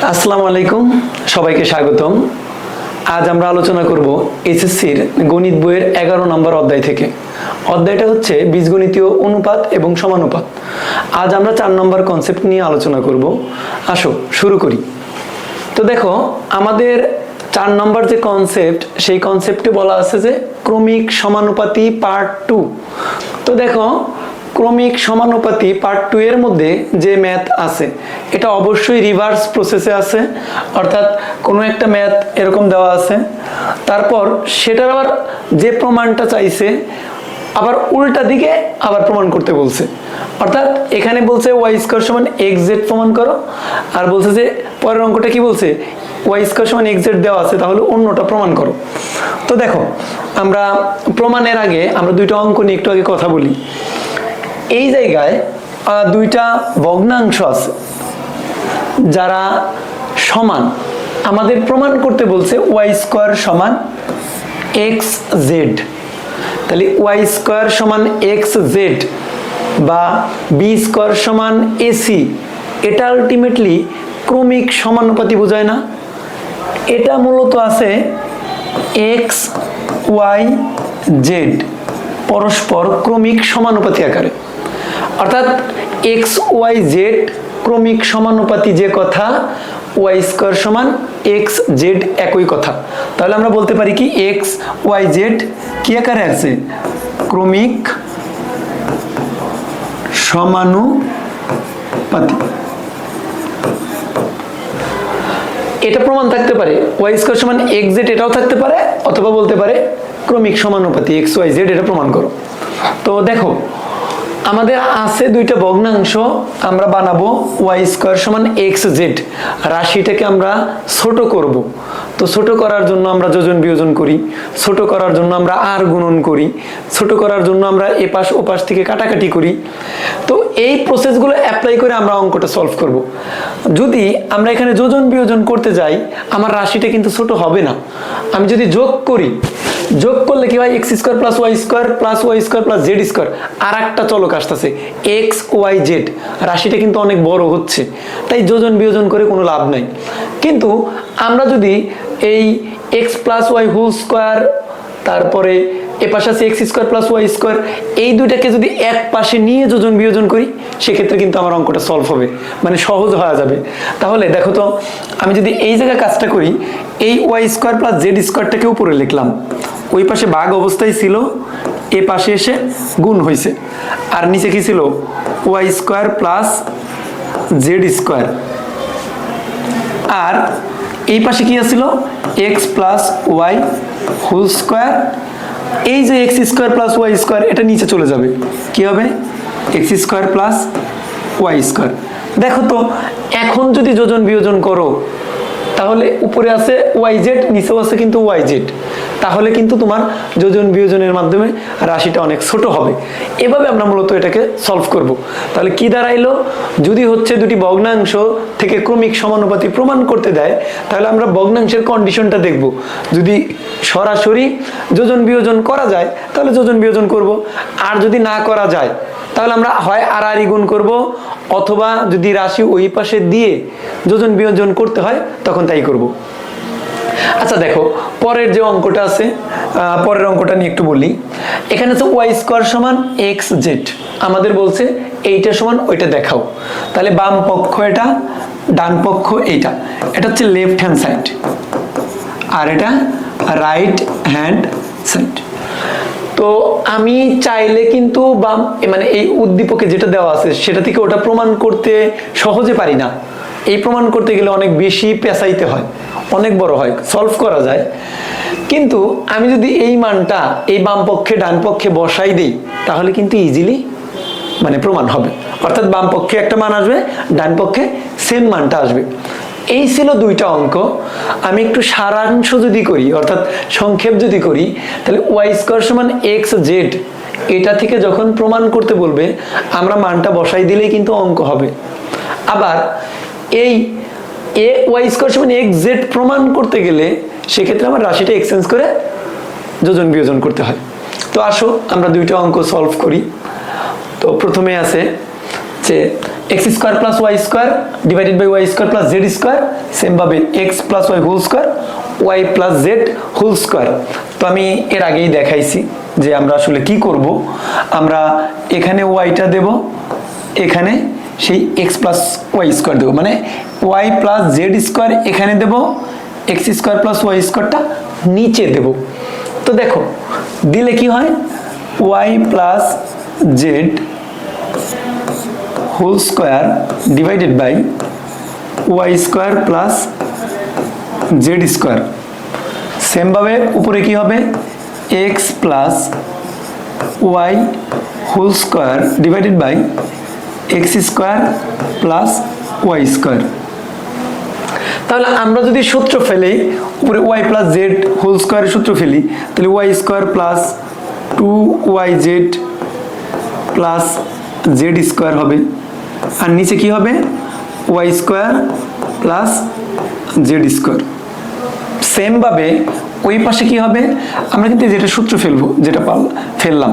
আসসালামু আলাইকুম, সবাইকে স্বাগতম। আজ আমরা আলোচনা করব এসএসসির গণিত বইয়ের 11 নম্বর অধ্যায় থেকে। অধ্যায়টা হচ্ছে বীজগণিতীয় অনুপাত এবং সমানুপাত। আজ আমরা 4 নম্বর কনসেপ্ট নিয়ে আলোচনা করব। আসো শুরু করি। তো দেখো, আমাদের 4 নম্বর যে কনসেপ্ট, সেই কনসেপ্টে বলা আছে যে ক্রমিক সমানুপাতি পার্ট 2। তো দেখো, ক্রমিক সমানুপাতি পার্ট 2 এর মধ্যে যে ম্যাথ আছে এটা অবশ্যই রিভার্স প্রসেসে আছে, অর্থাৎ কোনো একটা ম্যাথ এরকম দেওয়া আছে, তারপর সেটার আবার যে প্রমাণটা চাইছে আবার উল্টা দিকে আবার প্রমাণ করতে বলছে। অর্থাৎ এখানে বলছে ওয়াই স্কয়ার সমান এক্স জেড প্রমাণ করো, আর বলছে যে পরের অঙ্কটা কি বলছে, ওয়াই স্কয়ার সমান এক্স জেড দেওয়া আছে, তাহলে অন্যটা প্রমাণ করো। তো দেখো, আমরা প্রমাণের আগে আমরা দুইটা অঙ্ক নিয়ে একটু আগে কথা বলি। এই জায়গায় দুইটা ভগ্নাংশ আছে যারা সমান, আমাদের প্রমাণ করতে বলছে ওয়াই স্কয়ার সমান এক্স জেড। তাহলে ওয়াই স্কয়ার সমান এক্স জেড বা বি স্কয়ার সমান এসি, এটা আলটিমেটলি ক্রমিক সমানুপাতি বোঝায় না? এটা মূলত আছে এক্স ওয়াই জেড পরস্পর ক্রমিক সমানুপাতি আকারে, অর্থাৎ এক্স ওয়াই জেড ক্রমিক সমানুপাতি যে কথা, ওয়াই স্কয়ার সমান এক্স জেড একই কথা। তাহলে আমরা বলতে পারি কি, এক্স ওয়াই জেড কি আকারে আছে? ক্রমিক সমানুপাতি। এটা প্রমাণ থাকতে পারে ওয়াই স্কয়ার সমান এক্স জেড, এটাও থাকতে পারে, অথবা বলতে পারে ক্রমিক সমানুপাতি এক্স ওয়াই জেড, এটা প্রমাণ করো। তো দেখো, আমাদের আছে দুইটা ভগ্নাংশ, আমরা বানাবো ওয়াই স্কয়ার সমান এক্স জেড। রাশিটাকে আমরা ছোট করব। তো ছোট করার জন্য আমরা যোজন বিয়োজন করি, ছোট করার জন্য আমরা আর গুণন করি, ছোট করার জন্য আমরা এপাশ ওপাশ থেকে কাটাকাটি করি। তো এই প্রসেসগুলো অ্যাপ্লাই করে আমরা অঙ্কটা সলভ করব। যদি আমরা এখানে যোজন বিয়োজন করতে যাই, আমার রাশিটা কিন্তু ছোট হবে না। আমি যদি যোগ করি, যোগ করলে কি হয়, X square plus Y square plus Y square plus Z square, আর একটা চলক আসতেছে এক্স ওয়াই জেড। রাশিটা কিন্তু অনেক বড় হচ্ছে, তাই যোজন বিয়োজন করে কোনো লাভ নাই। কিন্তু আমরা যদি এই X plus Y whole square, তারপরে এ পাশে আছে X square plus Y square, এই দুইটাকে যদি এক পাশে নিয়ে যোজন বিয়োজন করি, সেক্ষেত্রে কিন্তু আমার অঙ্কটা সলভ হবে, মানে সহজ হয়ে যাবে। তাহলে দেখো তো, আমি যদি এই জায়গায় কাজটা করি, এই ওয়াই স্কয়ার প্লাস জেড স্কয়ারটাকে উপরে লিখলাম, ওই পাশে ভাগ অবস্থায় ছিল, এ পাশে এসে গুণ হয়েছে, আর নিচে কি ছিল, Y square plus Z square, আর এই পাশে কি আছিল, X plus Y whole square. এই যে X square plus Y square, এটা নিচে চলে যাবে, কি হবে, X square plus Y square. দেখো তো, এখন যদি যোজন বিয়োজন করো, তাহলে উপরে আছে ওয়াই জেড, নিচেও আছে কিন্তু ওয়াই জেড, তাহলে কিন্তু তোমার যোজন বিয়োজনের মাধ্যমে রাশিটা অনেক ছোট হবে। এভাবে আমরা মূলত এটাকে সলভ করব। তাহলে কি দাঁড়াইলো, যদি হচ্ছে দুটি ভগ্নাংশ থেকে ক্রমিক সমানুপাতি প্রমাণ করতে দেয়, তাহলে আমরা ভগ্নাংশের কন্ডিশনটা দেখব। যদি সরাসরি যোজন বিয়োজন করা যায়, তাহলে যোজন বিয়োজন করব, আর যদি না করা যায়, তাহলে আমরা হয় আর আর গুণ করব, অথবা যদি রাশি ওই পাশে দিয়ে যোজন বিয়োজন করতে হয় তখন তাই করব। আচ্ছা দেখো, পরের যে অঙ্কটা আছে, পরের অঙ্কটা নিয়ে একটু বলি। এখানে আছে ওয়াই স্কয়ার সমান এক্স জেড, আমাদের বলছে এইটা সমান ওইটা দেখাও। তাহলে বাম পক্ষ এটা, ডান পক্ষ এইটা, এটা হচ্ছে লেফট হ্যান্ড সাইড, আর এটা রাইট হ্যান্ড সাইড। তো আমি চাইলে কিন্তু বাম, মানে এই উদ্দীপকে যেটা দেওয়া আছে সেটা থেকে ওটা প্রমাণ করতে সহজে পারি না। এই প্রমাণ করতে গেলে অনেক বেশি পেঁচাইতে হয়, অনেক বড় হয়, সলভ করা যায়। কিন্তু আমি যদি এই মানটা এই বাম পক্ষে ডান পক্ষে বসাই দিই, তাহলে কিন্তু ইজিলি মানে প্রমাণ হবে। অর্থাৎ বাম পক্ষে একটা মান আসবে, ডান পক্ষে সেম মানটা আসবে। এই ছিল দুইটা অঙ্ক। আমি একটু সারাংশ যদি করি, অর্থাৎ সংক্ষেপ যদি করি, তাহলে ওয়াই স্কয়ার সমান এক্স জেড, এটা থেকে যখন প্রমাণ করতে বলবে, আমরা মানটা বসাই দিলেই কিন্তু অঙ্ক হবে। আবার এই এ ওয়াই স্কয়ার সমান এক্স জেড প্রমাণ করতে গেলে সেক্ষেত্রে আমার রাশিটা এক্সচেঞ্জ করে যোজন বিয়োজন করতে হয়। তো আসো আমরা দুইটা অঙ্ক সলভ করি। তো প্রথমে আছে যে X square plus Y square divided by Y square plus Z square, same ভাবে X plus Y whole square Y plus Z whole square. তো আমি এর আগেই দেখাইছি যে আমরা আসলে কি করব, আমরা এখানে ওয়াইটা দেব, এখানে সেই এক্স প্লাস ওয়াই স্কোয়ার দেবো, মানে ওয়াই প্লাস জেড স্কোয়ার এখানে দেব, এক্স স্কোয়ার প্লাস ওয়াই স্কোয়ারটা নিচে দেব। তো দেখো দিলে কি হয়, Y plus Z whole square divided by Y square plus Z square, সেমভাবে উপরে কি হবে, X plus Y whole square divided by X square plus Y square. তাহলে আমরা যদি সূত্র ফেলি, উপরে ওয়াই প্লাস জেড হোল স্কোয়ারের সূত্র ফেলি, তাহলে Y square plus 2yz plus Z square হবে, আর নিচে কি হবে, Y square plus Z square. Same ভাবে ওই পাশে কি হবে, আমরা কিন্তু যেটা সূত্র ফেলবো, যেটা ফেললাম,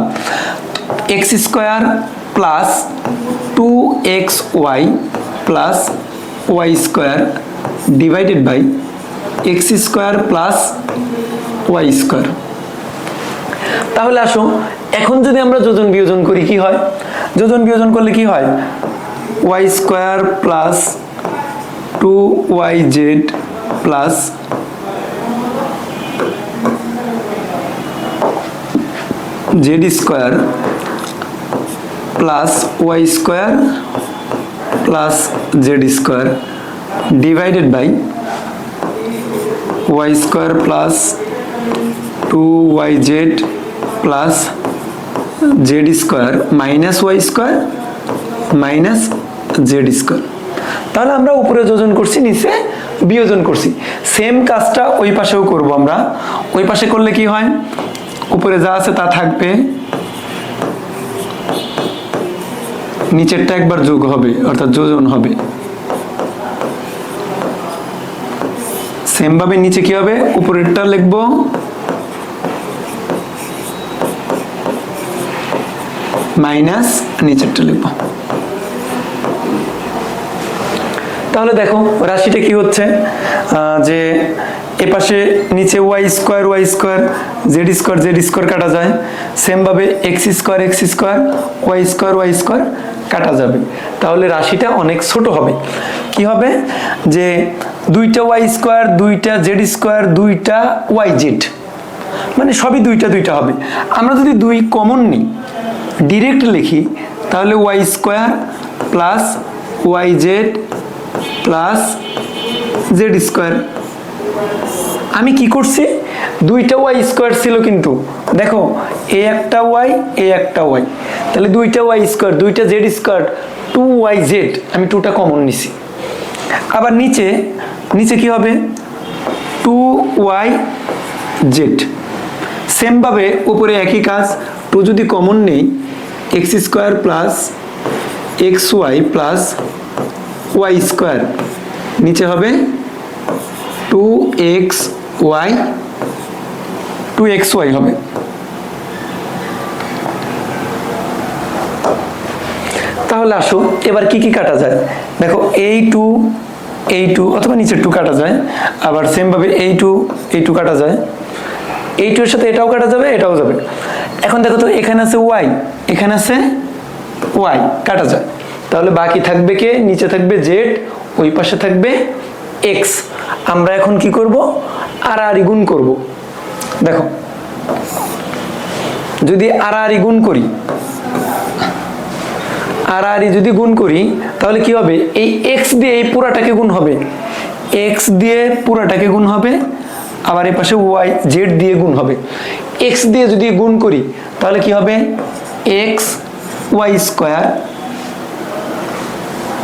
X square plus 2xy plus Y square divided by X square plus Y square. তাহলে আসো এখন যদি আমরা যোজন বিয়োজন করি কি হয়, যোজন বিয়োজন করলে কি হয়, Y square plus 2yz plus Z square plus Y square plus Z square divided by Y square plus 2yz plus Z square minus Y square minus Z square. তাহলে আমরা উপরে যোজন করছি, নিচে বিয়োজন করছি। সেম কাজটা ওই পাশেও করব আমরা। ওই পাশে করলে কি হয়, উপরে যা আছে তা থাকবে, নিচেরটা একবার যোগ হবে অর্থাৎ যোজন হবে। সেম ভাবে নিচে কি হবে, উপরেরটা লিখবো মাইনাস নিচেরটা লিখবো। তাহলে দেখো রাশিটা কি হচ্ছে, যে এপাশে নিচে ওয়াই স্কোয়ার জেড স্কোয়ার কাটা যায়, সেম ভাবে এক্স স্কোয়ার ওয়াই স্কোয়ার কাটা যাবে। তাহলে রাশিটা অনেক ছোট হবে। কি হবে, যে দুইটা ওয়াই স্কোয়ার, দুইটা জেড স্কোয়ার, দুইটা ওয়াই জেড, মানে সবই দুইটা হবে। আমরা যদি দুই কমন নিই, ডিরেক্ট লিখি, তাহলে Y square plus Y Z plus Z square. আমি কি করছি, দুইটা ওয়াই স্কোয়ার ছিল, কিন্তু দেখো এ একটা ওয়াই এ একটা ওয়াই, তাহলে দুইটা ওয়াই স্কোয়ার দুইটা জেড স্কোয়ার 2yz, আমি 2টা কমন নিছি। আবার নিচে কি হবে, 2yz। সেম ভাবে উপরে একই কাজ, 2 যদি কমন নেই, X square plus X Y plus Y square, নিচে হবে 2xy হবে। তাহলে আসো এবার কি কি কাটা যায়, দেখো এই টু অথবা নিচের 2 কাটা যায়, আবার সেম ভাবে এই টু কাটা যায়, এই 2 এর সাথে এটাও কাটা যাবে, এটাও যাবে। এখন দেখো তো এখানে আছে ওয়াই, এখানে আছে ওয়াই, কাটা যায়। তাহলে বাকি থাকবে কে, নিচে থাকবে জেড, ওই পাশে থাকবে এক্স। আমরা এখন কি করব, আর গুণ করব। দেখো যদি আর গুণ করি, যদি গুণ করি, তাহলে কি হবে, এই এক্স দিয়ে এই পুরাটাকে গুণ হবে, এক্স দিয়ে পুরাটাকে গুণ হবে, আবার এই পাশে ওয়াই জেড দিয়ে গুণ হবে। এক্স দিয়ে যদি গুণ করি, তাহলে কি হবে, X Y square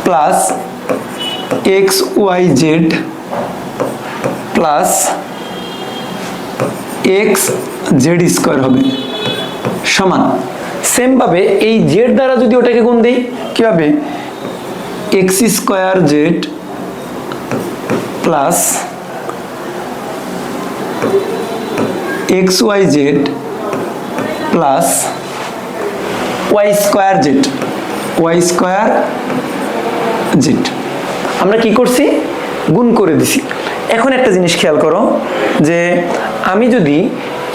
plus X Y Z plus X Z square হবে সমান। সেম ভাবে এই জেড দ্বারা যদি ওটাকে গুণ দেই, কি হবে, X square Z plus X Y Z plus Y square Z Z. আমরা কি করছি, গুণ করে দিছি। এখন একটা জিনিস খেয়াল করো যে আমি যদি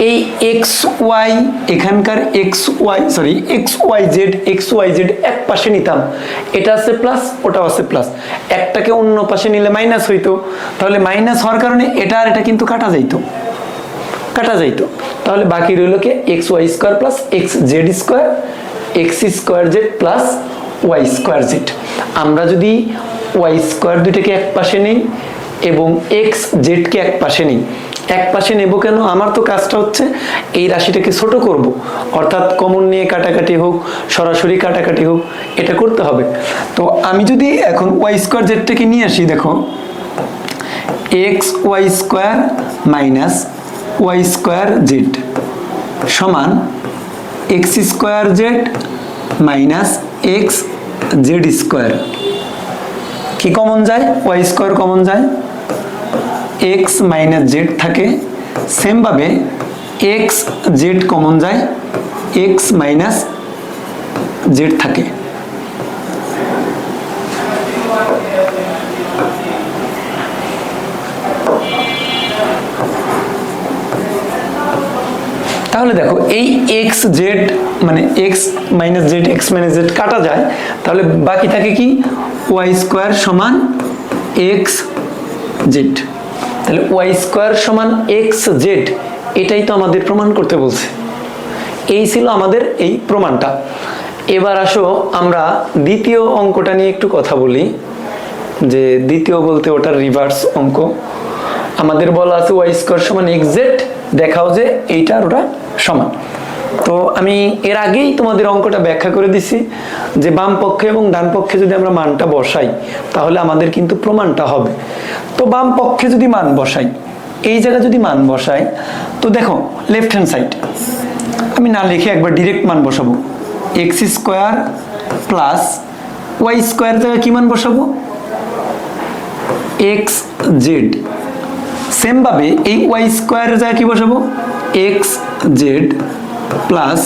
এই এক্স ওয়াই এখানকার এক্স ওয়াই জেড এক পাশে নিতাম, এটা আছে প্লাস ওটাও আছে প্লাস, একটাকে অন্য পাশে নিলে মাইনাস হইতো, তাহলে মাইনাস হওয়ার কারণে এটা আর এটা কিন্তু কাটা যাইতো। তাহলে বাকি রইল কি X Y square plus X Z square, X square Z plus Y square Z. আমরা যদি ওয়াই স্কোয়ার দুইটাকে এক পাশে নিই এবং এক্স জেডকে এক পাশে নিই, এক পাশে নেব কেন, আমার তো কাজটা হচ্ছে এই রাশিটাকে ছোট করব, অর্থাৎ কমন নিয়ে কাটাকাটি হোক, সরাসরি কাটাকাটি হোক, এটা করতে হবে। তো আমি যদি এখন ওয়াই স্কোয়ার জেডটাকে নিয়ে আসি, দেখো X Y square minus Y square Z সমান X square Z minus X Z square. কি কমন যায়, ওয়াই স্কোয়ার কমন যায়, এক্স মাইনাস জেড থাকে, সেমভাবে এক্স জেড কমন যায়, এক্স মাইনাস জেড থাকে। তাহলে দেখো এই এক্স জেড মানে এক্স মাইনাস জেড কাটা যায়, তাহলে বাকি থাকে কি ওয়াই স্কোয়ার সমান এক্স জেড। তাহলে ওয়াই স্কোয়ার সমান এক্স জেড, এটাই তো আমাদের প্রমাণ করতে বলছে। এই ছিল আমাদের এই প্রমাণটা। এবার আসো আমরা দ্বিতীয় অঙ্কটা নিয়ে একটু কথা বলি, যে দ্বিতীয় বলতে ওটার রিভার্স অঙ্ক। আমাদের বলা আছে ওয়াই স্কোয়ার সমান এক্স জেড, দেখাও যে এইটা আর ওটা সমান। তো আমি এর আগেই তোমাদের অঙ্কটা ব্যাখ্যা করে দিছি যে বাম পক্ষে এবং ডান পক্ষে যদি আমরা মানটা বসাই তাহলে আমাদের কিন্তু প্রমাণটা হবে। তো বাম পক্ষে যদি মান বসাই, এই জায়গায় যদি মান বসাই, তো দেখো লেফট হ্যান্ড সাইড আমি না লিখে একবার ডিরেক্ট মান বসাবো, X square plus Y square জায়গায় কি মান বসাবো, এক্স জেড। সেম ভাবে এই ওয়াই স্কোয়ারের জায়গায় কি বসাবো, x Z plus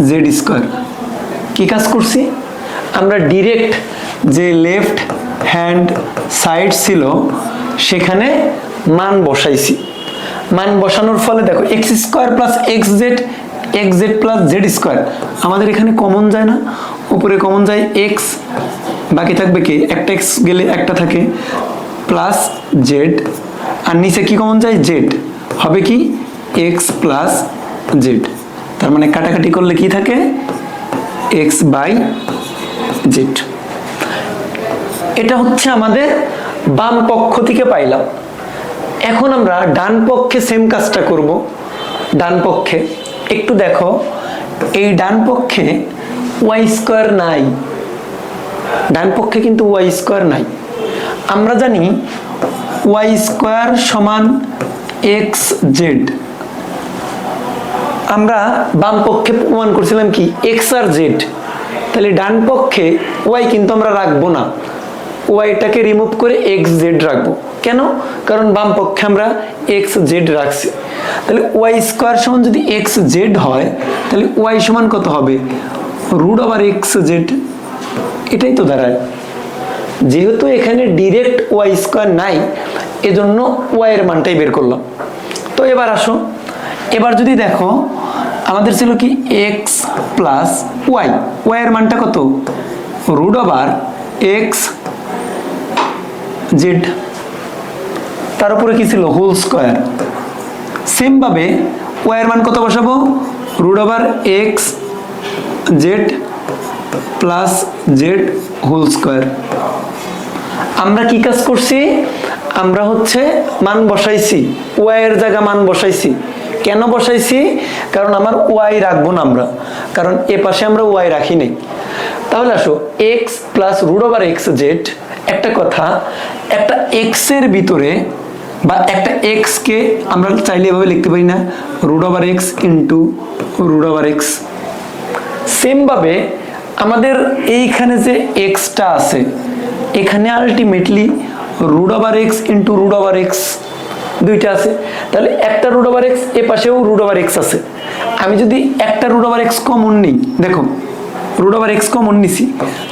Z square. কি কাজ করছি আমরা, ডিরেক্ট যে লেফট হ্যান্ড সাইড ছিল সেখানে মান বসাইছি। মান বসানোর ফলে দেখো x square plus X Z plus Z square আমাদের এখানে কমন যায় না, উপরে কমন যায় এক্স, বাকি থাকবে কি একটা এক্স গেলে একটা থাকে প্লাস জেড, আর নিচে কি কমন যায় জেড, হবে কি এক্স প্লাস জেড। তার মানে কাটাকাটি করলে কি থাকে এক্স বাই জেড। এটা হচ্ছে আমাদের বাম পক্ষ থেকে পাইলাম। এখন আমরা ডান পক্ষে সেম কাজটা করব। ডান পক্ষে একটু দেখো, এই ডান পক্ষে ওয়াই স্কোয়ার নাই, ডান পক্ষে কিন্তু ওয়াই স্কোয়ার নাই। আমরা জানি ওয়াই স্কোয়ার সমান এক্স জেড। আমরা বাম পক্ষে প্রমাণ করছিলাম কি এক্স আর জেড, তাহলে ডান পক্ষে ওয়াই কিন্তু আমরা রাখবো না, ওয়াইটাকে রিমুভ করে এক্স জেড রাখবো। কেন, কারণ বাম পক্ষে আমরা এক্স জেড রাখছি। তাহলে ওয়াই স্কোয়ার সমান যদি এক্স জেড হয় তাহলে ওয়াই সমান কত হবে, রুট ওভার এক্স জেড। এটাই তো দাঁড়ায়। যেহেতু এখানে ডিরেক্ট ওয়াই স্কোয়ার নাই এজন্য ওয়াই এর মানটাই বের করলাম। তো এবার আসো, এবার যদি দেখো আমাদের ছিল কি এক্স প্লাস ওয়াই, ওয়াই এর মানটা কত রুট ওভার এক্স জেড, তার উপরে কি ছিল হোল স্কোয়ার। সেম ভাবে ওয়াই এর মান কত বসাবো, root over X Z plus Z whole square. আমরা কি কাজ করছি, আমরা হচ্ছে মান বসাইছি, ওয়াই এর জায়গা মান বসাইছি। কেন বসাইছি, কারণ আমার ওয়াই রাখবো না আমরা, কারণ এ পাশে আমরা ওয়াই রাখি নাই। তাহলে আসো X plus root over X Z. একটা কথা, একটা এক্স এর ভিতরে বা একটা এক্স কে আমরা চাইলে এভাবে লিখতে পারি না, root over X into root over X. Same ভাবে আমাদের এইখানে যে এক্সটা আছে এখানে ultimately root over X into root over X দুইটা আছে, তাহলে একটা রুট ওভার এক্স এ পাশেও রুট ওভার এক্স আছে। আমি যদি একটা রুট ওভার এক্স কমন নিই, দেখো রুট ওভার এক্স কমন নিছি,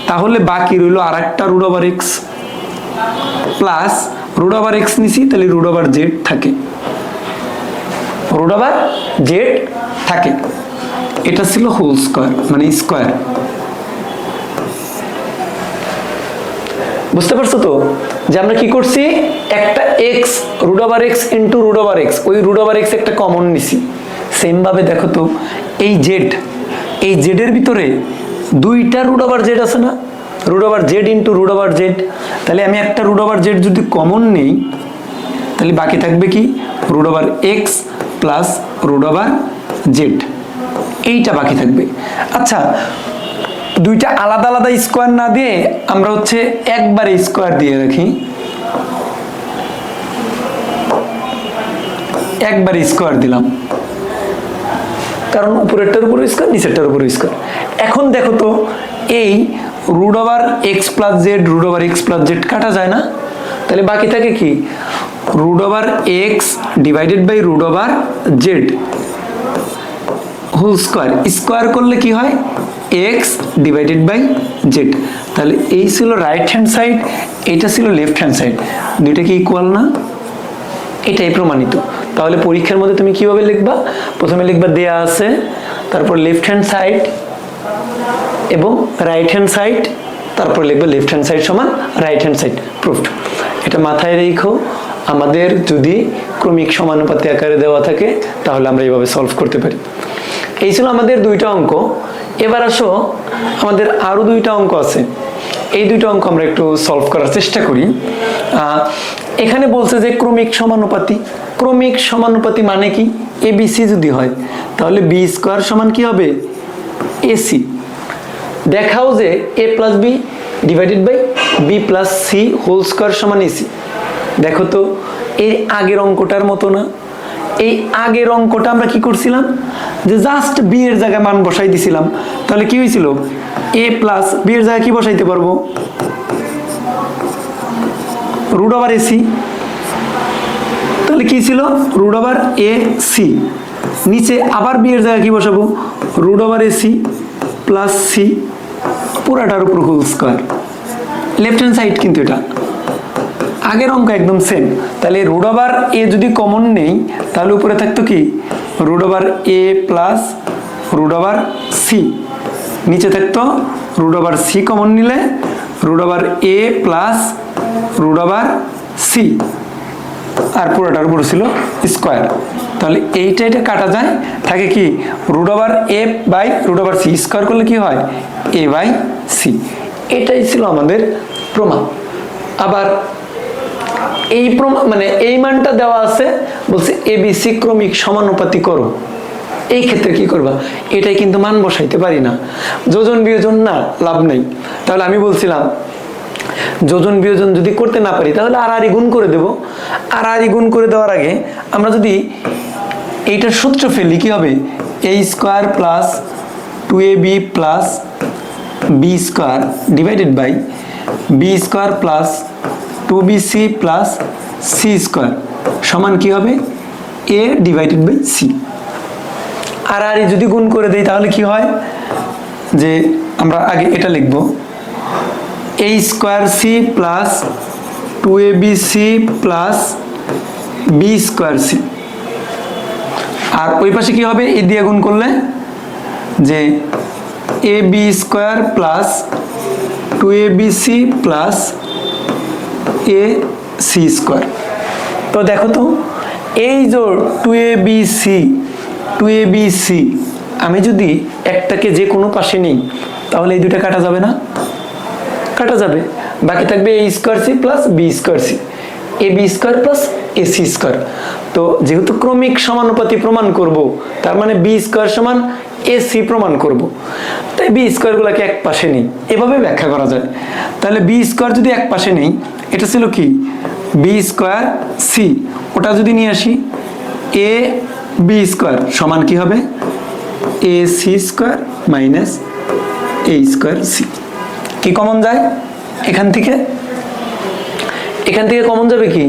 তাহলে বাকি রইল আর একটা root over X plus root over X নিছি, তাহলে রুট ওভার জেড থাকে, রুট ওভার জেড থাকে। এটা ছিল হোল স্কোয়ার মানে স্কোয়ার। বুঝতে পারছো তো যে আমরা কি করছি, একটা X root over X into root over X, ওই রুট ওভার এক্স একটা কমন নিছি। সেম ভাবে দেখো তো এই জেড, এই জেডের ভিতরে দুইটা রুট ওভার জেড আছে না, root over Z into root over Z, তাহলে আমি একটা রুট ওভার জেড যদি কমন নেই তাহলে বাকি থাকবে কি root over X plus root over Z, এইটা বাকি থাকবে। আচ্ছা, দুইটা আলাদা আলাদা স্কোয়ার না দিয়ে আমরা হচ্ছে একবারে স্কোয়ার দিয়ে রাখি, একবারে স্কোয়ার দিলাম, কারণ উপরেরটার উপর স্কোয়ার নিচেরটার উপর স্কোয়ার। এখন দেখো তো এই root over X plus Z, root over X plus Z কাটা যায় না, তাহলে বাকি থাকে কি root over X divided by root over Z whole square. Square করলে কি হয় এক্স ডিভাইডেড বাই জেড। তাহলে এই ছিল রাইট হ্যান্ড সাইড, এটা ছিল লেফট হ্যান্ড সাইড, দুইটা কি ইকুয়াল না? এটাই প্রমাণিত। তাহলে পরীক্ষার মধ্যে তুমি কিভাবে লিখবা, প্রথমে লিখবা দেয়া আছে, তারপর লেফট হ্যান্ড সাইড এবং রাইট হ্যান্ড সাইড, তারপর লিখবা লেফট হ্যান্ড সাইড সমান রাইট হ্যান্ড সাইড প্রুফড। এটা মাথায় রেখো, আমাদের যদি ক্রমিক সমানুপাতি আকারে দেওয়া থাকে তাহলে আমরা এইভাবে সলভ করতে পারি। এই ছিল আমাদের দুইটা অঙ্ক। এবার আসো আমাদের আরো দুইটা অঙ্ক আছে, এই দুইটা অঙ্ক আমরা একটু সলভ করার চেষ্টা করি। এখানে বলছে যে ক্রমিক সমানুপাতি, ক্রমিক সমানুপাতি মানে কি, এ বি সি যদি হয় তাহলে বি স্কোয়ার সমান কি হবে এসি। দেখাও যে A plus B divided by B plus C whole square সমান এসি। দেখো তো এই আগের অঙ্কটার মতো না, এই আগের অঙ্কটা আমরা কি করছিলাম যে জাস্ট বি এর জায়গায় মান বসাই দিছিলাম, তাহলে কি হয়েছিল এ প্লাস বি এর জায়গায় কি বসাইতে পারবো রুট ওভার এসি, তাহলে কি ছিল রুট ওভার এ সি, নিচে আবার বি এর জায়গায় কি বসাবো root over A C plus C, পুরাটার উপর whole square. Left hand side কিন্তু এটা আগের অঙ্ক একদম সেম। তাহলে রুট ওভার এ যদি কমন নেই তাহলে উপরে থাকতো কি রুট ওভার এ প্লাস রুট ওভার সি, নিচে থাকতো রুট ওভার সি কমন নিলে রুট ওভার এ প্লাস রুট ওভার সি, আর পুরোটার উপর ছিল স্কোয়ার। তাহলে এইটা এটা কাটা যায়, থাকে কি root over A by root over C, square করলে কি হয় এ বাই সি। এটাই ছিল আমাদের প্রমাণ। আবার এই প্রমাণ মানে এই মানটা দেওয়া আছে, বলছে এ বি সি ক্রমিক সমানুপাতি করো, এই ক্ষেত্রে কি করবা, এটাই কিন্তু মান বসাইতে পারি না, যোজন বিয়োজন না লাভ নেই। তাহলে আমি বলছিলাম যোজন বিয়োজন যদি করতে না পারি তাহলে আর গুণ করে দেব, আর গুণ করে দেওয়ার আগে আমরা যদি এইটার সূত্র ফেলি কি হবে A square plus 2ab plus B square divided by B square plus 2bc plus C square সমান কি হবে এ ডিভাইডেড বাই সি। আর যদি গুণ করে দেই তাহলে কি হয় যে আমরা আগে এটা লিখব A square C plus 2abc plus B square C, আর ওই পাশে কি হবে এ দিয়ে গুণ করলে যে A B square plus 2abc plus A C square. তো দেখো তো এই যে 2abc আমি যদি একটাকে যে কোনো পাশে নিই তাহলে এই দুটা কাটা যাবে না, কাটা যাবে, বাকি থাকবে A square C plus B square C, A B square plus A C square. তো যেহেতু ক্রমিক সমানুপাতি প্রমাণ করব তার মানে বি স্কোয়ার সমান এ সি প্রমাণ করব, তাই বি স্কোয়ারগুলোকে এক পাশে নেই, এভাবে ব্যাখ্যা করা যায়। তাহলে বি স্কোয়ার যদি এক পাশে নেই, এটা ছিল কি বি স্কোয়ার সি, ওটা যদি নিয়ে আসি এ বি স্কোয়ার সমান কি হবে A C square minus A square C. কি কমন যায় এখান থেকে কমন যাবে কি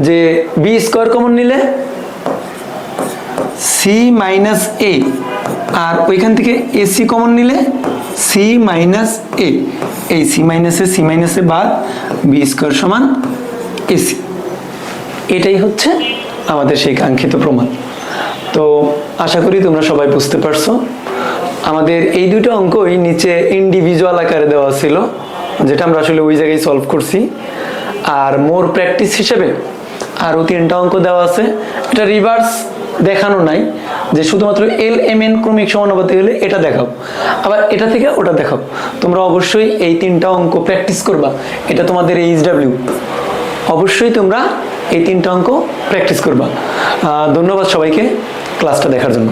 যে বি স্কোয়ার কমন নিলে সি মাইনাস এ, আর ওইখান থেকে এসি কমন নিলে সি মাইনাস এ, এই সি মাইনাসে বাদ বি স্কোয়ার সমান এসি। এটাই হচ্ছে আমাদের সেই কাঙ্ক্ষিত প্রমাণ। তো আশা করি তোমরা সবাই বুঝতে পারছো। আমাদের এই দুটো অঙ্কই নিচে ইন্ডিভিজুয়াল আকারে দেওয়া ছিল, যেটা আমরা আসলে ওই জায়গায় সলভ করছি। আর মোর প্র্যাকটিস হিসেবে আরও 3টা অঙ্ক দেওয়া আছে, এটা রিভার্স দেখানো নাই, যে শুধুমাত্র এল এম এন ক্রমিক সমানুপাতি হলে এটা দেখাও, আবার এটা থেকে ওটা দেখাও। তোমরা অবশ্যই এই 3টা অঙ্ক প্র্যাকটিস করবা, এটা তোমাদের এইচডব্লিউ। অবশ্যই তোমরা এই 3টা অঙ্ক প্র্যাকটিস করবা। ধন্যবাদ সবাইকে ক্লাসটা দেখার জন্য।